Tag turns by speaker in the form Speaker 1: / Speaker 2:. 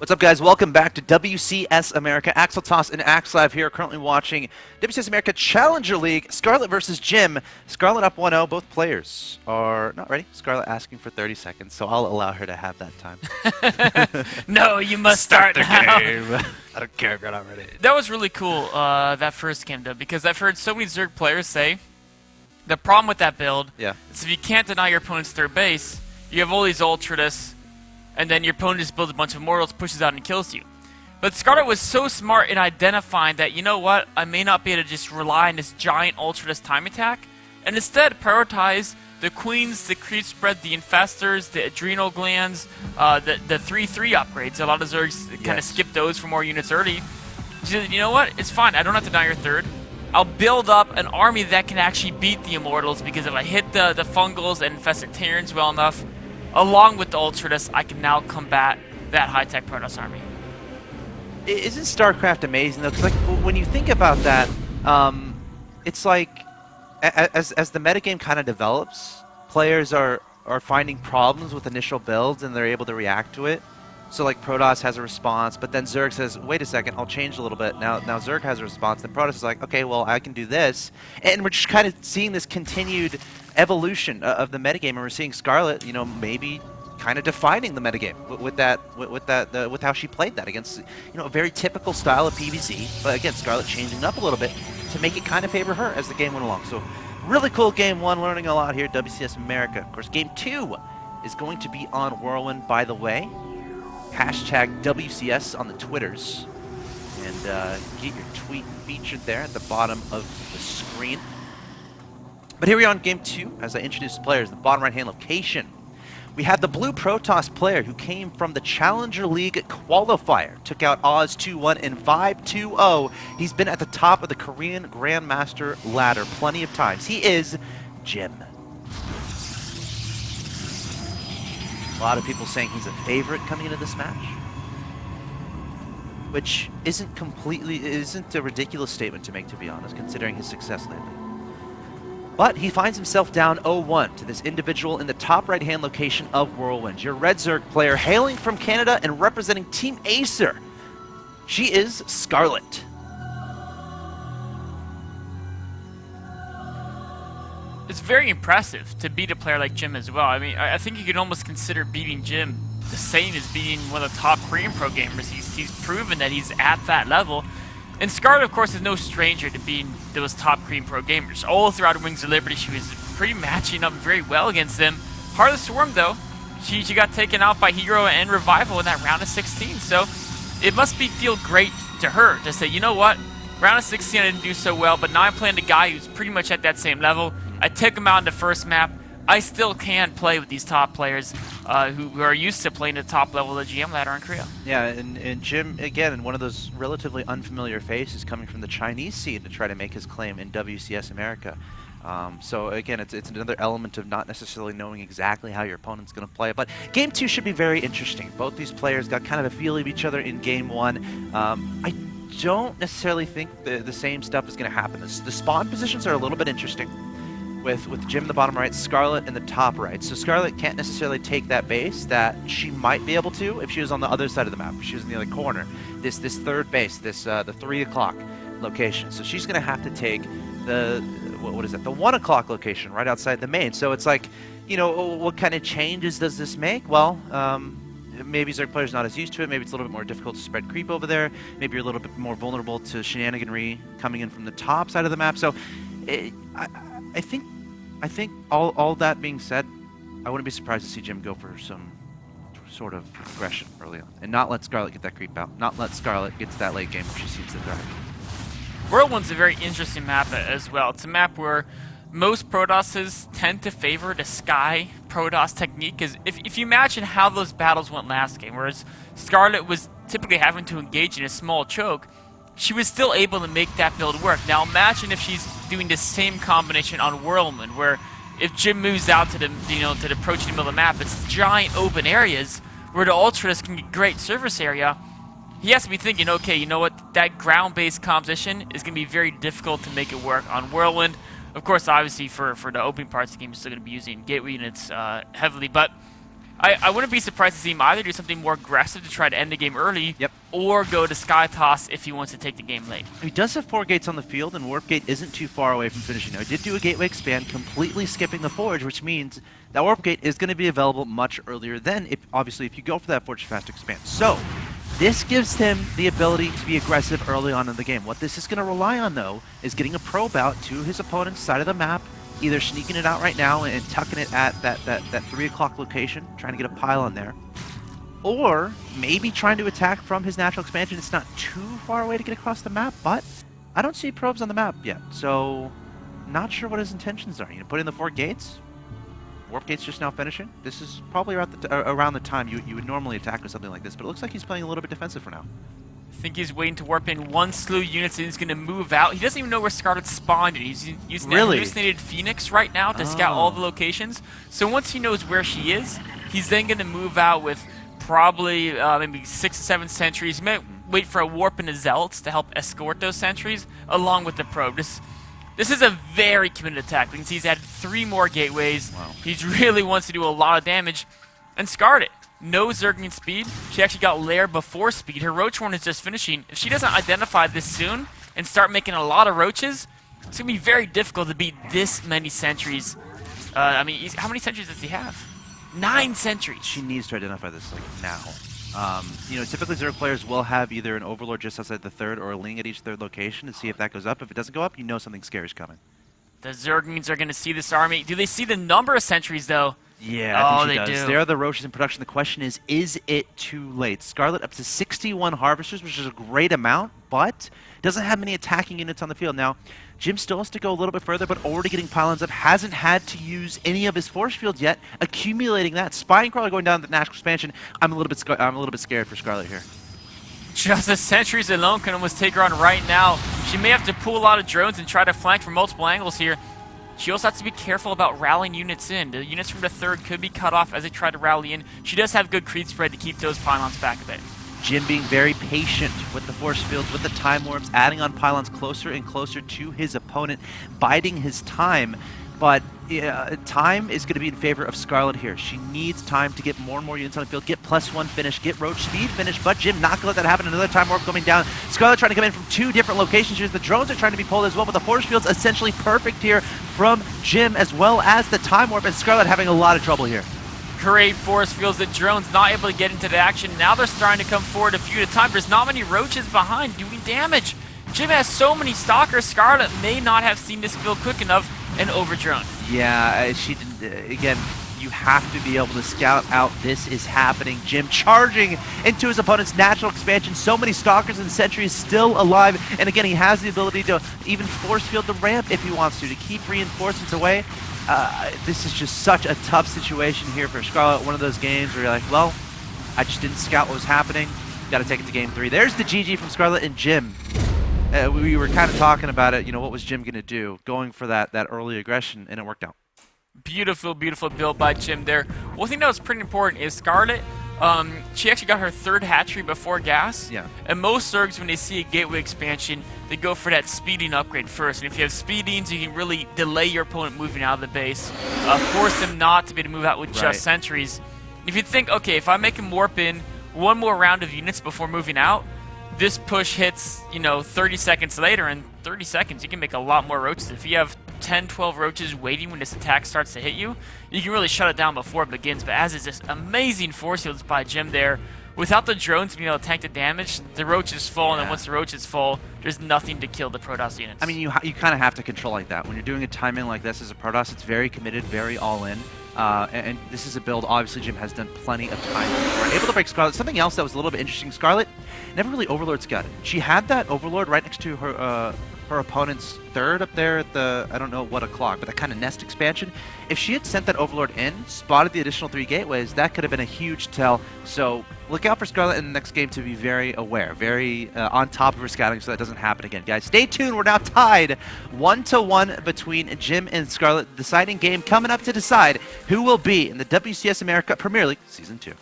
Speaker 1: What's up, guys? Welcome back to WCS America. axeltoss and axslav here, currently watching WCS America Challenger League. Scarlett versus Jim. Scarlett up 1-0. Both players are not ready. Scarlett asking for 30 seconds, so I'll allow her to have that time.
Speaker 2: No, you must start
Speaker 1: the
Speaker 2: now.
Speaker 1: game. I don't care if you're not ready.
Speaker 2: That was really cool, that first game, though, because I've heard so many Zerg players say the problem with that build is if you can't deny your opponent's third base, you have all these Ultradus, and then your opponent just builds a bunch of Immortals, pushes out, and kills you. But Scarlett was so smart in identifying that, you know what, I may not be able to just rely on this giant Ultradus time attack, and instead prioritize the Queens, the Creep Spread, the Infestors, the Adrenal Glands, the 3-3 upgrades. A lot of Zergs kind of skip those for more units early. She said, you know what, it's fine, I don't have to deny your third. I'll build up an army that can actually beat the Immortals, because if I hit the Fungals and Infested Terrans well enough, along with the Ultradus, I can now combat that high-tech Protoss army.
Speaker 1: Isn't STARCRAFT amazing, though? Because like, when you think about that, it's like, as the metagame kind of develops, players are finding problems with initial builds, and they're able to react to it. So like Protoss has a response, but then Zerg says, wait a second, I'll change a little bit. Now Zerg has a response, then Protoss is like, okay, well, I can do this. And we're just kind of seeing this continued evolution of the metagame, and we're seeing Scarlett, you know, maybe kind of defining the metagame with how she played that against, you know, a very typical style of PvZ. But again, Scarlett changing it up a little bit to make it kind of favor her as the game went along. So really cool game one, learning a lot here at WCS America. Of course, game two is going to be on Whirlwind, by the way. Hashtag WCS on the Twitters, and get your tweet featured there at the bottom of the screen. But here we are on game two. As I introduce the players, the bottom right hand location, we have the blue Protoss player who came from the Challenger League qualifier, took out Oz 2-1 and Vibe 2-0. He's been at the top of the Korean Grandmaster ladder plenty of times. He is Jim. A lot of people saying he's a favorite coming into this match, which isn't a ridiculous statement to make, to be honest, considering his success lately. But he finds himself down 0-1 to this individual in the top right-hand location of Whirlwind. Your Red Zerg player hailing from Canada and representing Team Acer. She is Scarlett.
Speaker 2: It's very impressive to beat a player like Jim as well. I mean, I think you could almost consider beating Jim the same as beating one of the top Korean pro gamers. He's proven that he's at that level. And Scarlett, of course, is no stranger to being those top Korean pro gamers. All throughout Wings of Liberty, she was pretty matching up very well against them. Heart of the Swarm, though, she got taken out by Hero and Revival in that round of 16. So it must feel great to her to say, you know what, round of 16 I didn't do so well, but now I'm playing a guy who's pretty much at that same level. I took him out in the first map. I still can play with these top players who are used to playing the top level of the GM ladder in Korea. Yeah,
Speaker 1: and Jim, again, in one of those relatively unfamiliar faces coming from the Chinese scene to try to make his claim in WCS America. So again, it's another element of not necessarily knowing exactly how your opponent's going to play. But game two should be very interesting. Both these players got kind of a feel of each other in game one. I don't necessarily think the same stuff is going to happen. The spawn positions are a little bit interesting. With Jim in the bottom right, Scarlett in the top right. So Scarlett can't necessarily take that base that she might be able to if she was on the other side of the map. If she was in the other corner. This third base, the 3 o'clock location. So she's going to have to take the, what is it, the 1 o'clock location right outside the main. So it's like, you know, what kind of changes does this make? Well, maybe Zerg player's not as used to it. Maybe it's a little bit more difficult to spread creep over there. Maybe you're a little bit more vulnerable to shenaniganry coming in from the top side of the map. So I think all that being said, I wouldn't be surprised to see Jim go for some sort of aggression early on, and not let Scarlett get that creep out, not let Scarlett get to that late game if she seems to thrive.
Speaker 2: Whirlwind's a very interesting map as well. It's a map where most Protosses tend to favor the Sky Protoss technique, because if you imagine how those battles went last game, whereas Scarlett was typically having to engage in a small choke, she was still able to make that build work. Now imagine if she's doing the same combination on Whirlwind, where if Jim moves out to the to the approaching middle of the map, it's giant open areas where the Ultras can get great surface area. He has to be thinking, okay, you know what, that ground-based composition is going to be very difficult to make it work on Whirlwind. Of course, obviously for the opening parts of the game, you're still going to be using gateway units heavily, but I wouldn't be surprised to see him either do something more aggressive to try to end the game early,
Speaker 1: yep,
Speaker 2: or go to Sky Toss if he wants to take the game late.
Speaker 1: He does have 4 gates on the field, and Warp Gate isn't too far away from finishing. Now, he did do a gateway expand, completely skipping the Forge, which means that Warp Gate is going to be available much earlier than, obviously, if you go for that Forge Fast expand. So, this gives him the ability to be aggressive early on in the game. What this is going to rely on, though, is getting a probe out to his opponent's side of the map, either sneaking it out right now and tucking it at that 3 o'clock location, trying to get a pylon there, or maybe trying to attack from his natural expansion. It's not too far away to get across the map, but I don't see probes on the map yet, so not sure what his intentions are. You know, put in the 4 gates, Warp Gate's just now finishing. This is probably around the time you would normally attack with something like this, but it looks like he's playing a little bit defensive for now.
Speaker 2: I think he's waiting to warp in 1 slew units and he's going to move out. He doesn't even know where Scarlett spawned. He's using that hallucinated Phoenix right now to scout all the locations. So once he knows where she is, he's then going to move out with probably maybe 6 or 7 sentries. He might wait for a warp into Zealots to help escort those sentries along with the probe. This is a very committed attack. We can see he's added 3 more gateways.
Speaker 1: Wow.
Speaker 2: He really wants to do a lot of damage. And Scarlett, no Zergling speed. She actually got Lair before speed. Her Roach Horn is just finishing. If she doesn't identify this soon and start making a lot of roaches, it's going to be very difficult to beat this many sentries. I mean, how many sentries does he have? 9 sentries.
Speaker 1: She needs to identify this like now. You know, typically Zerg players will have either an Overlord just outside the 3rd or a Ling at each 3rd location to see if that goes up. If it doesn't go up, you know something scary is coming.
Speaker 2: The Zerglings are going to see this army. Do they see the number of sentries, though?
Speaker 1: Yeah, I think
Speaker 2: they
Speaker 1: she does.
Speaker 2: do.
Speaker 1: There are the roaches in production. The question is it too late? Scarlett up to 61 harvesters, which is a great amount, but doesn't have many attacking units on the field. Now, Jim still has to go a little bit further, but already getting pylons up. Hasn't had to use any of his force fields yet, accumulating that. Spying Crawler going down the national expansion. I'm a little bit scared for Scarlett here.
Speaker 2: Just the sentries alone can almost take her on right now. She may have to pull a lot of drones and try to flank from multiple angles here. She also has to be careful about rallying units in. The units from the 3rd could be cut off as they try to rally in. She does have good creep spread to keep those pylons back a bit.
Speaker 1: Jim being very patient with the force fields, with the time warps, adding on pylons closer and closer to his opponent, biding his time. But time is going to be in favor of Scarlett here. She needs time to get more and more units on the field, get +1 finish, get Roach speed finish, but Jim not going to let that happen. Another time warp coming down. Scarlett trying to come in from 2 different locations here. The drones are trying to be pulled as well, but the force field's essentially perfect here from Jim, as well as the time warp, and Scarlett having a lot of trouble here.
Speaker 2: Great force fields. The drones not able to get into the action. Now they're starting to come forward a few at a time. There's not many roaches behind doing damage. Jim has so many stalkers. Scarlett may not have seen this build quick enough and overdrone.
Speaker 1: Yeah, she didn't. Again, you have to be able to scout out this is happening. Jim charging into his opponent's natural expansion. So many stalkers and sentries still alive. And again, he has the ability to even force field the ramp if he wants to keep reinforcements away. This is just such a tough situation here for Scarlett. One of those games where you're like, well, I just didn't scout what was happening. Got to take it to game 3. There's the GG from Scarlett and Jim. We were kind of talking about it, you know, what was Jim going to do? Going for that early aggression, and it worked out.
Speaker 2: Beautiful, beautiful build by Jim there. One thing that was pretty important is Scarlett, she actually got her 3rd hatchery before gas.
Speaker 1: Yeah.
Speaker 2: And most Zergs, when they see a gateway expansion, they go for that speeding upgrade first. And if you have speedings, you can really delay your opponent moving out of the base, force them not to be able to move out with just sentries. If you think, okay, if I make him warp in 1 more round of units before moving out, this push hits, you know, 30 seconds later. In 30 seconds, you can make a lot more roaches. If you have 10, 12 roaches waiting when this attack starts to hit you, you can really shut it down before it begins. But as is this amazing force fields by Jim there, without the drones being able to tank the damage, the roaches fall, and then once the roaches fall, there's nothing to kill the Protoss units.
Speaker 1: I mean, you kind of have to control like that. When you're doing a timing like this as a Protoss, it's very committed, very all-in. And this is a build, obviously, Jim has done plenty of time before. Able to break Scarlett. Something else that was a little bit interesting, Scarlett never really Overlord scouted. She had that Overlord right next to her her opponent's 3rd up there at the, I don't know what o'clock, but that kind of nest expansion. If she had sent that Overlord in, spotted the additional 3 gateways, that could have been a huge tell. So look out for Scarlett in the next game to be very aware, very on top of her scouting so that doesn't happen again. Guys, stay tuned. We're now tied 1-1 between Jim and Scarlett. Deciding game coming up to decide who will be in the WCS America Premier League Season 2.